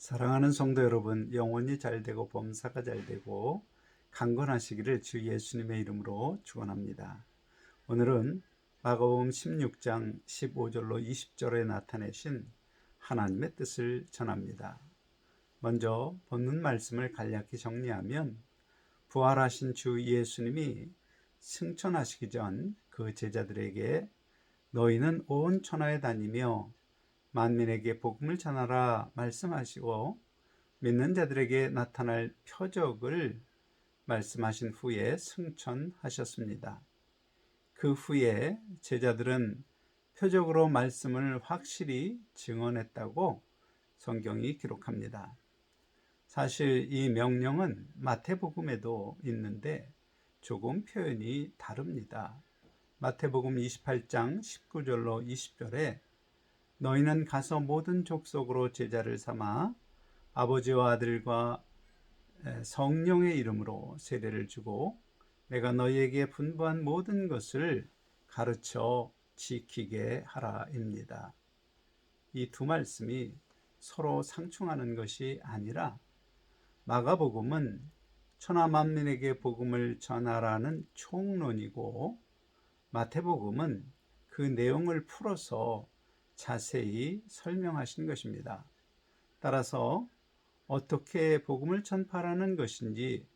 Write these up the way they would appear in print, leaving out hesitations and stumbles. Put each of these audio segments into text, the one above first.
사랑하는 성도 여러분, 영혼이 잘되고 범사가 잘되고 강건하시기를 주 예수님의 이름으로 축원합니다. 오늘은 마가복음 16장 15절로 20절에 나타내신 하나님의 뜻을 전합니다. 먼저 본문 말씀을 간략히 정리하면 부활하신 주 예수님이 승천하시기 전 그 제자들에게 너희는 온 천하에 다니며 만민에게 복음을 전하라 말씀하시고 믿는 자들에게 나타날 표적을 말씀하신 후에 승천하셨습니다. 그 후에 제자들은 표적으로 말씀을 확실히 증언했다고 성경이 기록합니다. 사실 이 명령은 마태복음에도 있는데 조금 표현이 다릅니다. 마태복음 28장 19절로 20절에 너희는 가서 모든 족속으로 제자를 삼아 아버지와 아들과 성령의 이름으로 세례를 주고 내가 너희에게 분부한 모든 것을 가르쳐 지키게 하라입니다. 이 두 말씀이 서로 상충하는 것이 아니라 마가복음은 천하 만민에게 복음을 전하라는 총론이고 마태복음은 그 내용을 풀어서 자세히 설명하신 것입니다. 따라서 어떻게 복음을 전파하는 것인지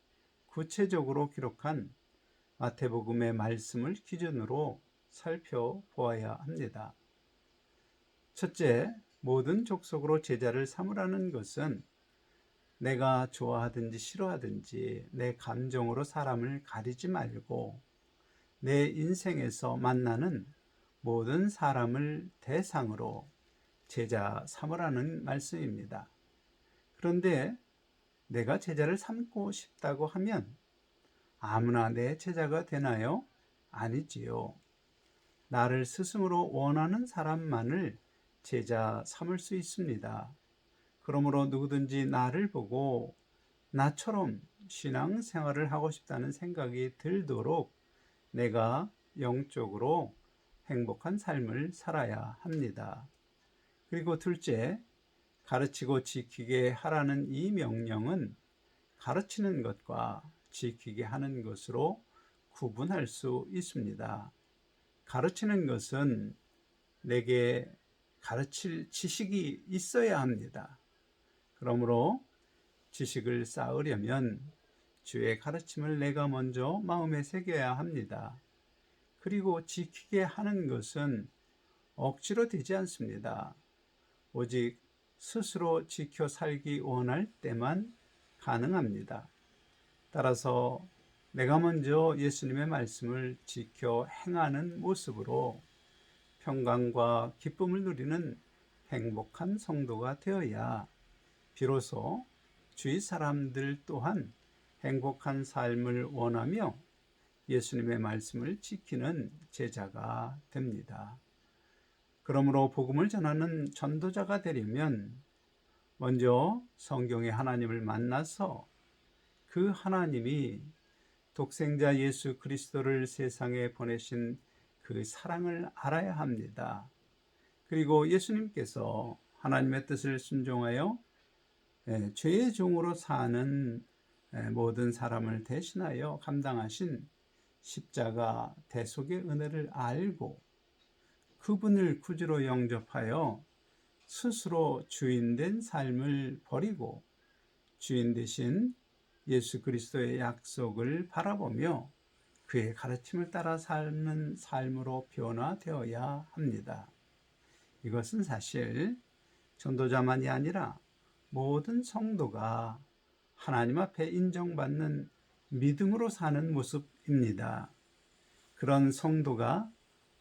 구체적으로 기록한 마태복음의 말씀을 기준으로 살펴보아야 합니다. 첫째, 모든 족속으로 제자를 삼으라는 것은 내가 좋아하든지 싫어하든지 내 감정으로 사람을 가리지 말고 내 인생에서 만나는 모든 사람을 대상으로 제자 삼으라는 말씀입니다. 그런데 내가 제자를 삼고 싶다고 하면 아무나 내 제자가 되나요? 아니지요. 나를 스승으로 원하는 사람만을 제자 삼을 수 있습니다. 그러므로 누구든지 나를 보고 나처럼 신앙생활을 하고 싶다는 생각이 들도록 내가 영적으로 행복한 삶을 살아야 합니다. 그리고 둘째, 가르치고 지키게 하라는 이 명령은 가르치는 것과 지키게 하는 것으로 구분할 수 있습니다. 가르치는 것은 내게 가르칠 지식이 있어야 합니다. 그러므로 지식을 쌓으려면 주의 가르침을 내가 먼저 마음에 새겨야 합니다. 그리고 지키게 하는 것은 억지로 되지 않습니다. 오직 스스로 지켜 살기 원할 때만 가능합니다. 따라서 내가 먼저 예수님의 말씀을 지켜 행하는 모습으로 평강과 기쁨을 누리는 행복한 성도가 되어야 비로소 주위 사람들 또한 행복한 삶을 원하며 예수님의 말씀을 지키는 제자가 됩니다. 그러므로 복음을 전하는 전도자가 되려면 먼저 성경의 하나님을 만나서 그 하나님이 독생자 예수 그리스도를 세상에 보내신 그 사랑을 알아야 합니다. 그리고 예수님께서 하나님의 뜻을 순종하여 죄의 종으로 사는 모든 사람을 대신하여 감당하신 십자가 대속의 은혜를 알고 그분을 구주로 영접하여 스스로 주인된 삶을 버리고 주인 되신 예수 그리스도의 약속을 바라보며 그의 가르침을 따라 사는 삶으로 변화되어야 합니다. 이것은 사실 전도자만이 아니라 모든 성도가 하나님 앞에 인정받는 믿음으로 사는 모습입니다. 그런 성도가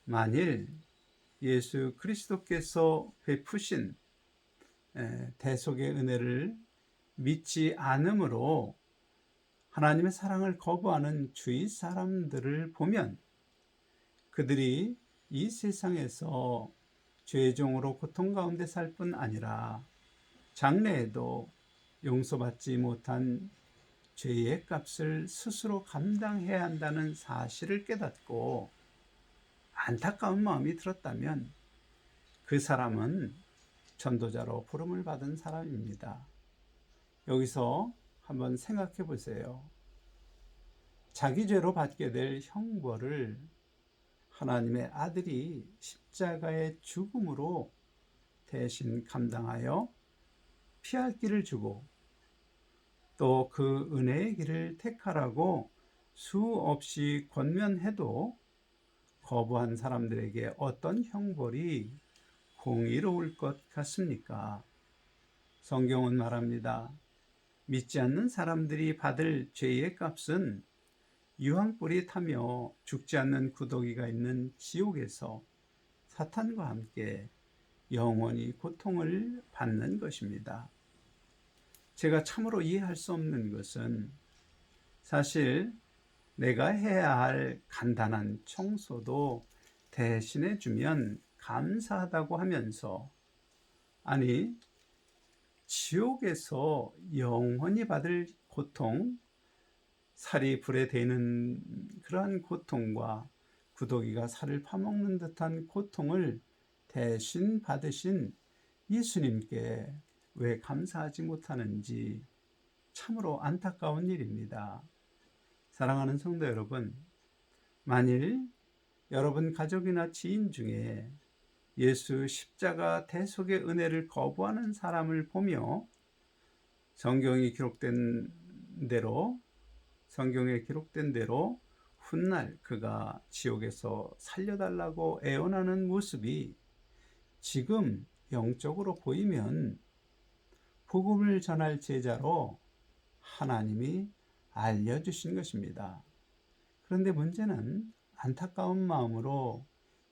만일 예수 그리스도께서 베푸신 대속의 은혜를 믿지 않으므로 하나님의 사랑을 거부하는 주위 사람들을 보면 그들이 이 세상에서 죄의 종으로 고통 가운데 살 뿐 아니라 장래에도 용서받지 못한 죄의 값을 스스로 감당해야 한다는 사실을 깨닫고 안타까운 마음이 들었다면 그 사람은 전도자로 부름을 받은 사람입니다. 여기서 한번 생각해 보세요. 자기 죄로 받게 될 형벌을 하나님의 아들이 십자가의 죽음으로 대신 감당하여 피할 길을 주고 또 그 은혜의 길을 택하라고 수없이 권면해도 거부한 사람들에게 어떤 형벌이 공의로울 것 같습니까? 성경은 말합니다. 믿지 않는 사람들이 받을 죄의 값은 유황불이 타며 죽지 않는 구더기가 있는 지옥에서 사탄과 함께 영원히 고통을 받는 것입니다. 제가 참으로 이해할 수 없는 것은 사실 내가 해야 할 간단한 청소도 대신해 주면 감사하다고 하면서, 아니, 지옥에서 영원히 받을 고통, 살이 불에 데이는 그러한 고통과 구더기가 살을 파먹는 듯한 고통을 대신 받으신 예수님께 왜 감사하지 못하는지 참으로 안타까운 일입니다. 사랑하는 성도 여러분, 만일 여러분 가족이나 지인 중에 예수 십자가 대속의 은혜를 거부하는 사람을 보며 성경에 기록된 대로 훗날 그가 지옥에서 살려달라고 애원하는 모습이 지금 영적으로 보이면 복음을 전할 제자로 하나님이 알려주신 것입니다. 그런데 문제는 안타까운 마음으로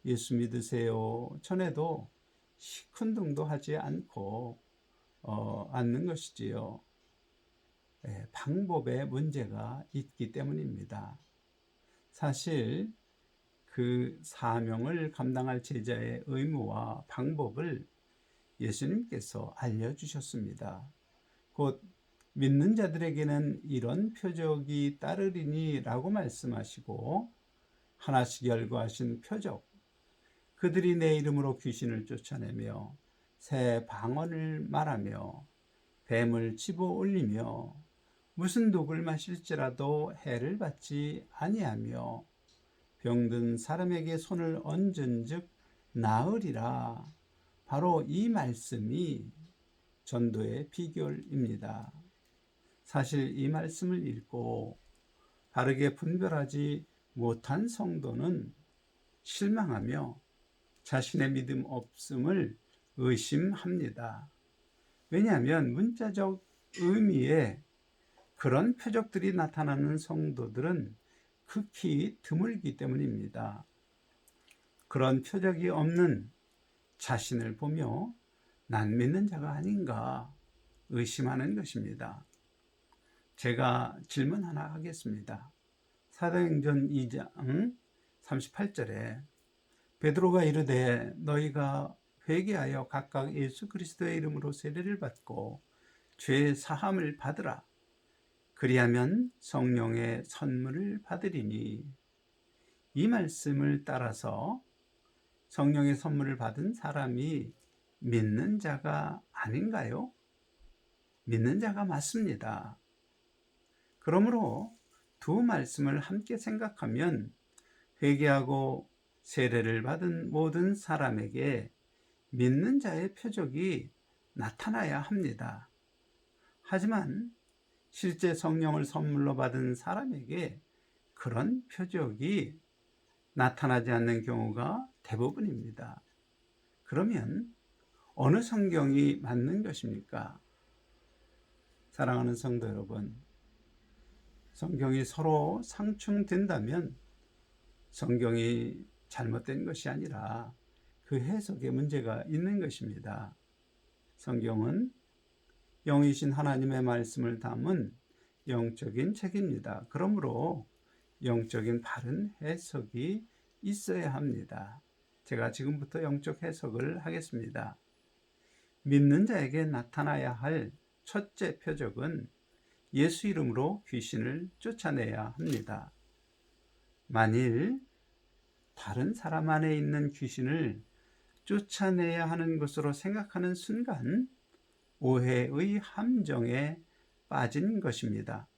예수 믿으세요 전에도 시큰둥도 하지 않고 않는 것이지요. 방법에 문제가 있기 때문입니다. 사실 그 사명을 감당할 제자의 의무와 방법을 예수님께서 알려주셨습니다. 곧 믿는 자들에게는 이런 표적이 따르리니 라고 말씀하시고 하나씩 열거하신 표적, 그들이 내 이름으로 귀신을 쫓아내며 새 방언을 말하며 뱀을 집어 올리며 무슨 독을 마실지라도 해를 받지 아니하며 병든 사람에게 손을 얹은즉 나으리라. 바로 이 말씀이 전도의 비결입니다. 사실 이 말씀을 읽고 바르게 분별하지 못한 성도는 실망하며 자신의 믿음 없음을 의심합니다. 왜냐하면 문자적 의미의 그런 표적들이 나타나는 성도들은 극히 드물기 때문입니다. 그런 표적이 없는 자신을 보며 난 믿는 자가 아닌가 의심하는 것입니다. 제가 질문 하나 하겠습니다. 사도행전 2장 38절에 베드로가 이르되 너희가 회개하여 각각 예수 그리스도의 이름으로 세례를 받고 죄 사함을 받으라. 그리하면 성령의 선물을 받으리니, 이 말씀을 따라서 성령의 선물을 받은 사람이 믿는 자가 아닌가요? 믿는 자가 맞습니다. 그러므로 두 말씀을 함께 생각하면 회개하고 세례를 받은 모든 사람에게 믿는 자의 표적이 나타나야 합니다. 하지만 실제 성령을 선물로 받은 사람에게 그런 표적이 나타나지 않는 경우가 대부분입니다. 그러면 어느 성경이 맞는 것입니까? 사랑하는 성도 여러분, 성경이 서로 상충된다면 성경이 잘못된 것이 아니라 그 해석에 문제가 있는 것입니다. 성경은 영이신 하나님의 말씀을 담은 영적인 책입니다. 그러므로 영적인 바른 해석이 있어야 합니다. 제가 지금부터 영적 해석을 하겠습니다. 믿는 자에게 나타나야 할 첫째 표적은 예수 이름으로 귀신을 쫓아내야 합니다. 만일 다른 사람 안에 있는 귀신을 쫓아내야 하는 것으로 생각하는 순간 오해의 함정에 빠진 것입니다.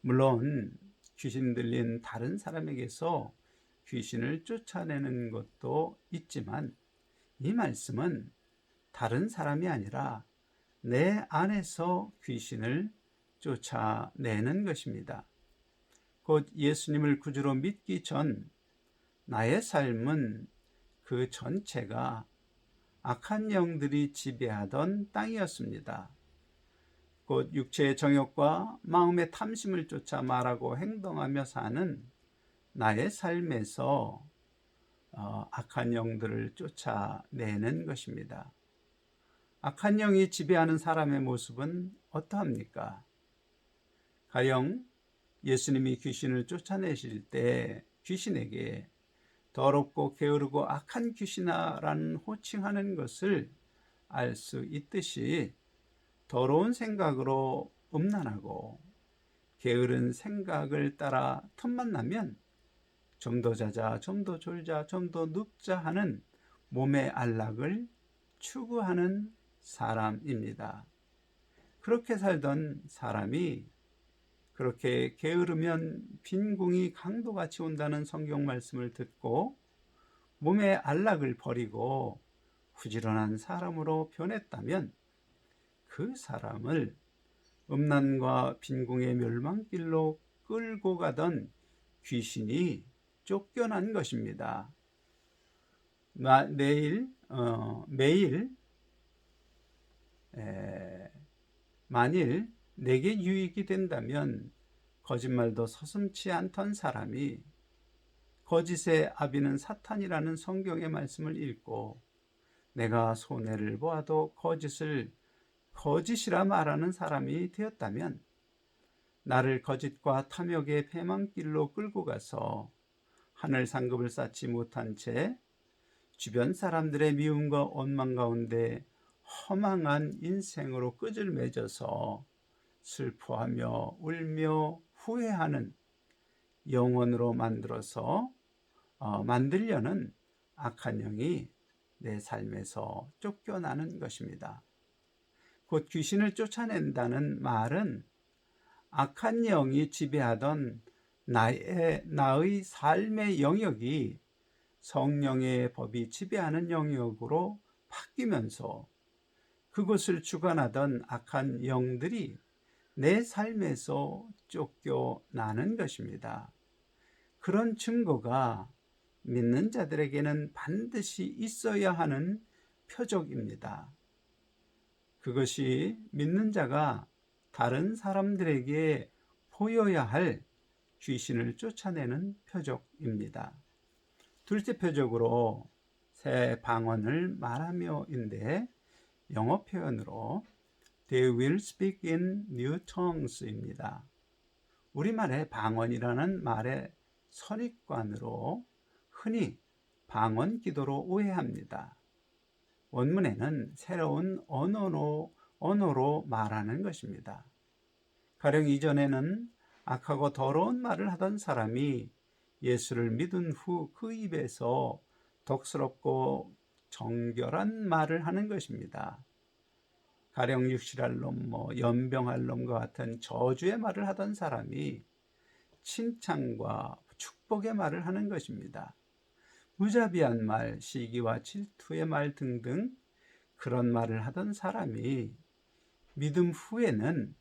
물론 귀신 들린 다른 사람에게서 귀신을 쫓아내는 것도 있지만 이 말씀은 다른 사람이 아니라 내 안에서 귀신을 쫓아내는 것입니다. 곧 예수님을 구주로 믿기 전 나의 삶은 그 전체가 악한 영들이 지배하던 땅이었습니다. 곧 육체의 정욕과 마음의 탐심을 쫓아 말하고 행동하며 사는 나의 삶에서 악한 영들을 쫓아내는 것입니다. 악한 영이 지배하는 사람의 모습은 어떠합니까? 가령 예수님이 귀신을 쫓아내실 때 귀신에게 더럽고 게으르고 악한 귀신아라는 호칭하는 것을 알 수 있듯이 더러운 생각으로 음란하고 게으른 생각을 따라 틈만 나면 좀 더 자자, 좀 더 졸자, 좀 더 눕자 하는 몸의 안락을 추구하는 사람입니다. 그렇게 살던 사람이 그렇게 게으르면 빈궁이 강도같이 온다는 성경 말씀을 듣고 몸의 안락을 버리고 부지런한 사람으로 변했다면 그 사람을 음란과 빈궁의 멸망길로 끌고 가던 귀신이 쫓겨난 것입니다. 매일 만일 내게 유익이 된다면 거짓말도 서슴지 않던 사람이 거짓의 아비는 사탄이라는 성경의 말씀을 읽고 내가 손해를 보아도 거짓을 거짓이라 말하는 사람이 되었다면 나를 거짓과 탐욕의 배망길로 끌고 가서 하늘 상급을 쌓지 못한 채 주변 사람들의 미움과 원망 가운데 허망한 인생으로 끄질 맺어서 슬퍼하며 울며 후회하는 영혼으로 만들려는 악한 영이 내 삶에서 쫓겨나는 것입니다. 곧 귀신을 쫓아낸다는 말은 악한 영이 지배하던 나의 삶의 영역이 성령의 법이 지배하는 영역으로 바뀌면서 그것을 주관하던 악한 영들이 내 삶에서 쫓겨나는 것입니다. 그런 증거가 믿는 자들에게는 반드시 있어야 하는 표적입니다. 그것이 믿는 자가 다른 사람들에게 보여야 할 귀신을 쫓아내는 표적입니다. 둘째 표적으로 새 방언을 말하며인데 영어 표현으로 They will speak in new tongues입니다. 우리말의 방언이라는 말의 선입관으로 흔히 방언 기도로 오해합니다. 원문에는 새로운 언어로 말하는 것입니다. 가령 이전에는 악하고 더러운 말을 하던 사람이 예수를 믿은 후 그 입에서 덕스럽고 정결한 말을 하는 것입니다. 가령 육실할 놈, 연병할 놈과 같은 저주의 말을 하던 사람이 칭찬과 축복의 말을 하는 것입니다. 무자비한 말, 시기와 질투의 말 등등 그런 말을 하던 사람이 믿음 후에는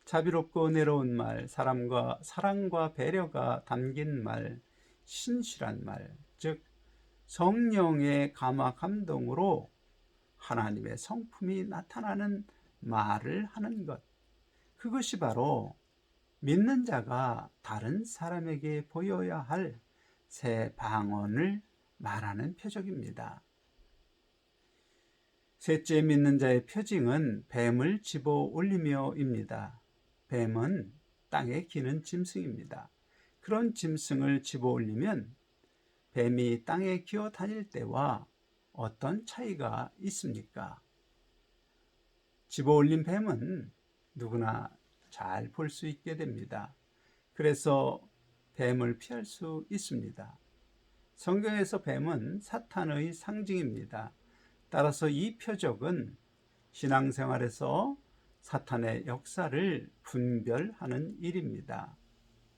자비롭고 은혜로운 말, 사랑과 배려가 담긴 말, 신실한 말, 즉 성령의 감화 감동으로 하나님의 성품이 나타나는 말을 하는 것, 그것이 바로 믿는 자가 다른 사람에게 보여야 할 새 방언을 말하는 표적입니다. 셋째, 믿는 자의 표징은 뱀을 집어 올리며입니다. 뱀은 땅에 기는 짐승입니다. 그런 짐승을 집어 올리면 뱀이 땅에 기어 다닐 때와 어떤 차이가 있습니까? 집어 올린 뱀은 누구나 잘 볼 수 있게 됩니다. 그래서 뱀을 피할 수 있습니다. 성경에서 뱀은 사탄의 상징입니다. 따라서 이 표적은 신앙생활에서 사탄의 역사를 분별하는 일입니다.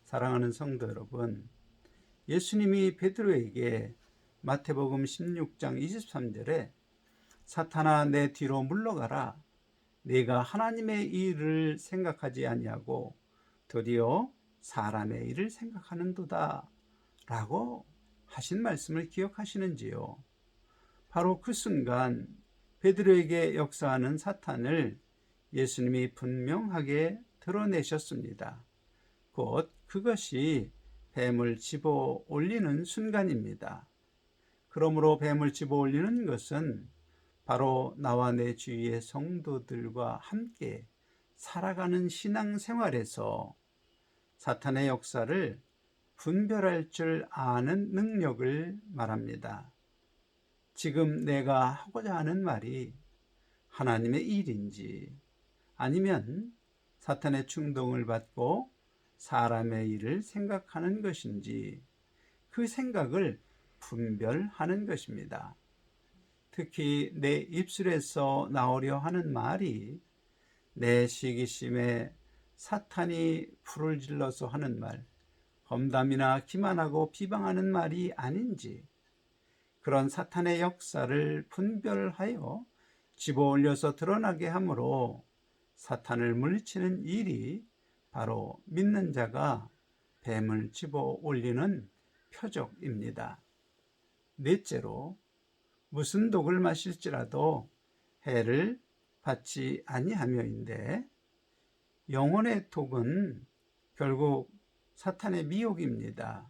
사랑하는 성도 여러분, 예수님이 베드로에게 마태복음 16장 23절에 사탄아 내 뒤로 물러가라. 네가 하나님의 일을 생각하지 아니하고 도리어 사람의 일을 생각하는도다 라고 하신 말씀을 기억하시는지요? 바로 그 순간 베드로에게 역사하는 사탄을 예수님이 분명하게 드러내셨습니다. 곧 그것이 뱀을 집어 올리는 순간입니다. 그러므로 뱀을 집어 올리는 것은 바로 나와 내 주위의 성도들과 함께 살아가는 신앙생활에서 사탄의 역사를 분별할 줄 아는 능력을 말합니다. 지금 내가 하고자 하는 말이 하나님의 일인지 아니면 사탄의 충동을 받고 사람의 일을 생각하는 것인지 그 생각을 분별하는 것입니다. 특히 내 입술에서 나오려 하는 말이 내 시기심에 사탄이 불을 질러서 하는 말, 험담이나 기만하고 비방하는 말이 아닌지 그런 사탄의 역사를 분별하여 집어올려서 드러나게 하므로 사탄을 물리치는 일이 바로 믿는 자가 뱀을 집어올리는 표적입니다. 넷째로 무슨 독을 마실지라도 해를 받지 아니하며인데 영혼의 독은 결국 사탄의 미혹입니다.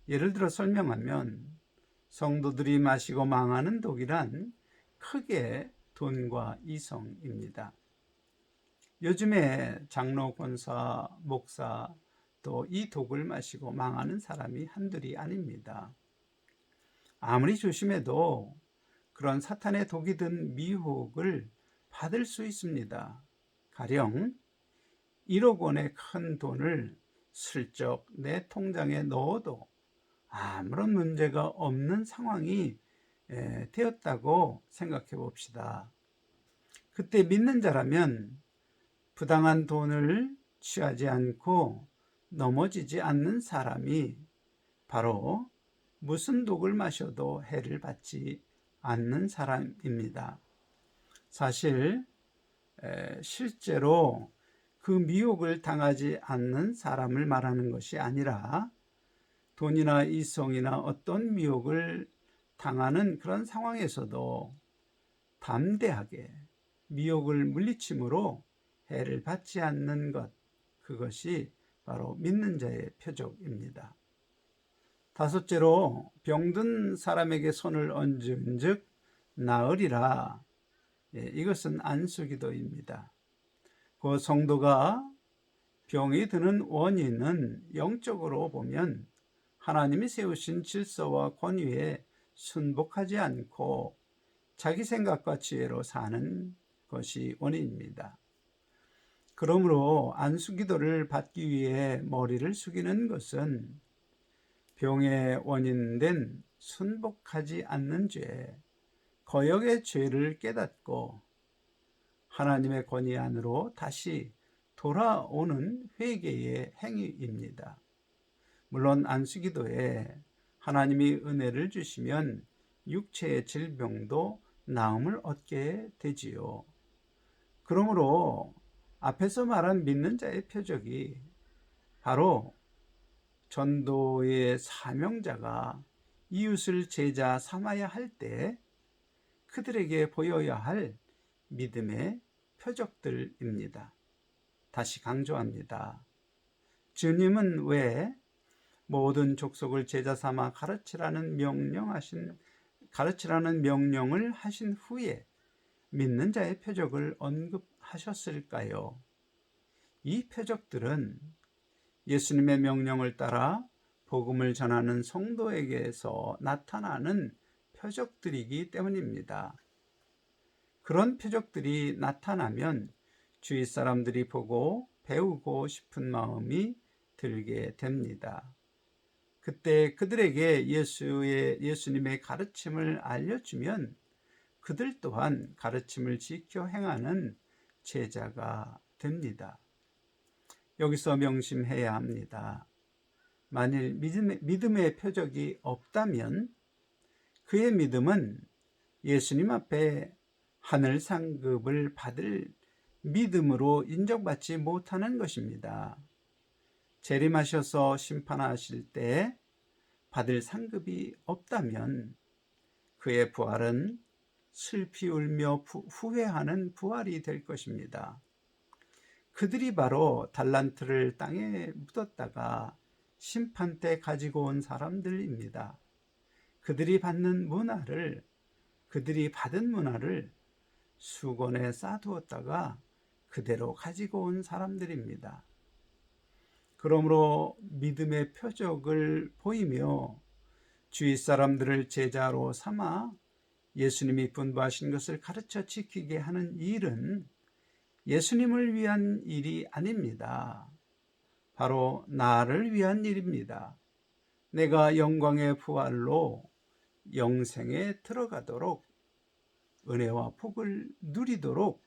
예를 들어 설명하면 성도들이 마시고 망하는 독이란 크게 돈과 이성입니다. 요즘에 장로, 권사, 목사 또 이 독을 마시고 망하는 사람이 한둘이 아닙니다. 아무리 조심해도 그런 사탄의 독이 든 미혹을 받을 수 있습니다. 가령 1억 원의 큰 돈을 슬쩍 내 통장에 넣어도 아무런 문제가 없는 상황이 되었다고 생각해 봅시다. 그때 믿는 자라면 부당한 돈을 취하지 않고 넘어지지 않는 사람이 바로 무슨 독을 마셔도 해를 받지 않는 사람입니다. 사실 실제로 그 미혹을 당하지 않는 사람을 말하는 것이 아니라 돈이나 이성이나 어떤 미혹을 당하는 그런 상황에서도 담대하게 미혹을 물리침으로 해를 받지 않는 것, 그것이 바로 믿는 자의 표적입니다. 다섯째로 병든 사람에게 손을 얹은 즉 나으리라. 이것은 안수기도입니다. 그 성도가 병이 드는 원인은 영적으로 보면 하나님이 세우신 질서와 권위에 순복하지 않고 자기 생각과 지혜로 사는 것이 원인입니다. 그러므로 안수기도를 받기 위해 머리를 숙이는 것은 병의 원인된 순복하지 않는 죄, 거역의 죄를 깨닫고 하나님의 권위 안으로 다시 돌아오는 회개의 행위입니다. 물론 안수기도에 하나님이 은혜를 주시면 육체의 질병도 나음을 얻게 되지요. 그러므로 앞에서 말한 믿는 자의 표적이 바로 전도의 사명자가 이웃을 제자 삼아야 할 때 그들에게 보여야 할 믿음의 표적들입니다. 다시 강조합니다. 주님은 왜 모든 족속을 제자 삼아 가르치라는 명령을 하신 후에 믿는 자의 표적을 언급하셨을까요? 이 표적들은 예수님의 명령을 따라 복음을 전하는 성도에게서 나타나는 표적들이기 때문입니다. 그런 표적들이 나타나면 주위 사람들이 보고 배우고 싶은 마음이 들게 됩니다. 그때 그들에게 예수님의 가르침을 알려주면 그들 또한 가르침을 지켜 행하는 제자가 됩니다. 여기서 명심해야 합니다. 만일 믿음의 표적이 없다면 그의 믿음은 예수님 앞에 하늘 상급을 받을 믿음으로 인정받지 못하는 것입니다. 재림하셔서 심판하실 때 받을 상급이 없다면 그의 부활은 슬피 울며 후회하는 부활이 될 것입니다. 그들이 바로 달란트를 땅에 묻었다가 심판 때 가지고 온 사람들입니다. 그들이 받은 문화를 수건에 싸두었다가 그대로 가지고 온 사람들입니다. 그러므로 믿음의 표적을 보이며 주위 사람들을 제자로 삼아 예수님이 분부하신 것을 가르쳐 지키게 하는 일은 예수님을 위한 일이 아닙니다. 바로 나를 위한 일입니다. 내가 영광의 부활로 영생에 들어가도록 은혜와 복을 누리도록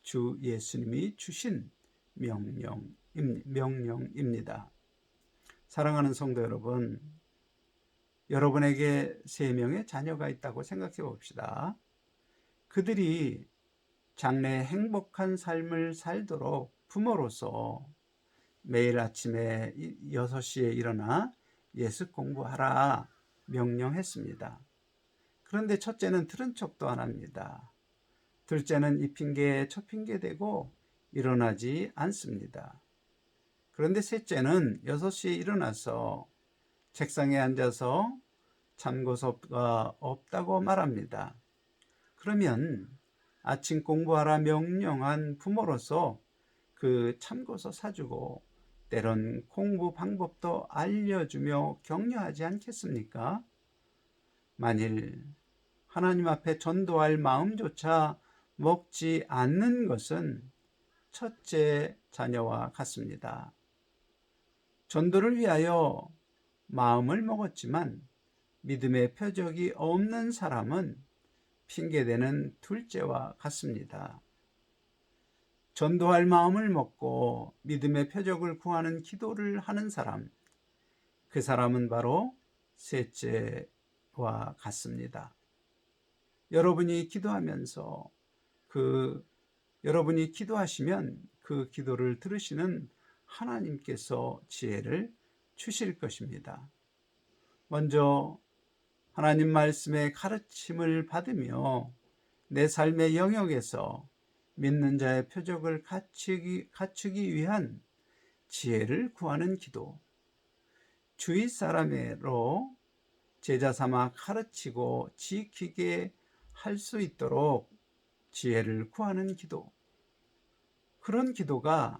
주 예수님이 주신 명령입니다. 사랑하는 성도 여러분, 여러분에게 3명의 자녀가 있다고 생각해 봅시다. 그들이 장래에 행복한 삶을 살도록 부모로서 매일 아침에 6시에 일어나 예습 공부하라 명령했습니다. 그런데 첫째는 들은 척도 안 합니다. 둘째는 이 핑계 저 핑계 대고 일어나지 않습니다. 그런데 셋째는 6시에 일어나서 책상에 앉아서 참고서가 없다고 말합니다. 그러면 아침 공부하라 명령한 부모로서 그 참고서 사주고 때론 공부 방법도 알려주며 격려하지 않겠습니까? 만일 하나님 앞에 전도할 마음조차 먹지 않는 것은 첫째 자녀와 같습니다. 전도를 위하여 마음을 먹었지만 믿음의 표적이 없는 사람은 핑계대는 둘째와 같습니다. 전도할 마음을 먹고 믿음의 표적을 구하는 기도를 하는 사람, 그 사람은 바로 셋째와 같습니다. 여러분이 기도하면서 여러분이 기도하시면 그 기도를 들으시는 하나님께서 지혜를 주실 것입니다. 먼저 하나님 말씀의 가르침을 받으며 내 삶의 영역에서 믿는 자의 표적을 갖추기 위한 지혜를 구하는 기도, 주위 사람으로 제자 삼아 가르치고 지키게 할 수 있도록 지혜를 구하는 기도, 그런 기도가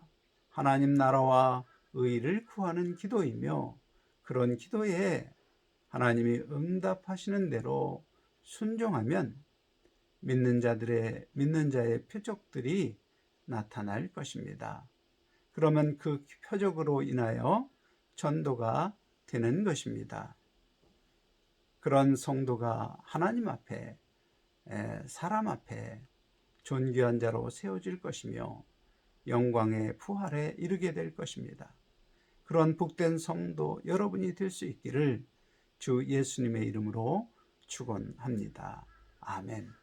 하나님 나라와 의를 구하는 기도이며 그런 기도에 하나님이 응답하시는 대로 순종하면 믿는 자의 표적들이 나타날 것입니다. 그러면 그 표적으로 인하여 전도가 되는 것입니다. 그런 성도가 하나님 앞에, 사람 앞에 존귀한 자로 세워질 것이며 영광의 부활에 이르게 될 것입니다. 그런 복된 성도 여러분이 될 수 있기를 주 예수님의 이름으로 축원합니다. 아멘.